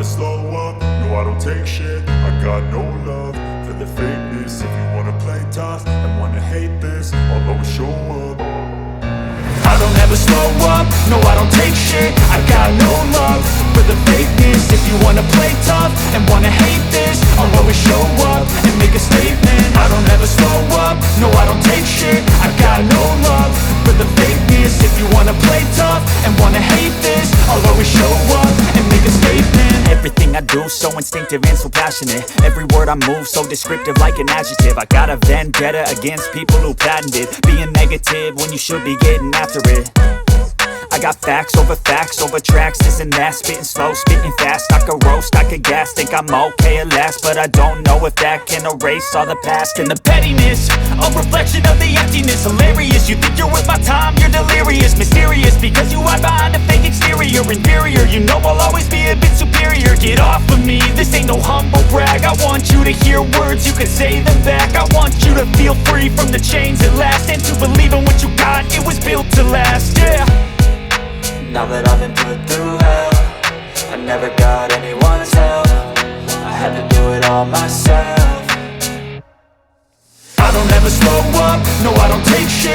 slow up, no I don't take shit. I got no love for the fakeness. If you wanna play tough and wanna hate this, I'll always show up. I don't ever slow up, no I don't take shit. I got no love for the fakeness. If you wanna play tough and wanna hate this, I'll always show up and make a statement. I don't ever slow up, no I don't take shit. I got no love for the fakeness. If you wanna play tough and wanna hate this, I'll always show up and make a statement. Everything I do so instinctive and so passionate. Every word I move so descriptive like an adjective. I got a vendetta against people who patented being negative when you should be getting after it. I got facts over tracks, this and that. Spitting slow, spitting fast. I could roast, I could gas. Think I'm okay at last, but I don't know if that can erase all the past. And the pettiness, a reflection of the emptiness. Hilarious, you think you're worth my time, you're delirious. Mysterious, because you hide behind a fake exterior. Inferior, you know I'll always be a bit superior. Get off of me, this ain't no humble brag. I want you to hear words, you can say them back. I want you to feel free from the chains at last, and to believe in what you got, it was built to last, yeah. Now that I've been put through hell, I never got anyone's help. I had to do it all myself. I don't ever slow up, no I don't take shit.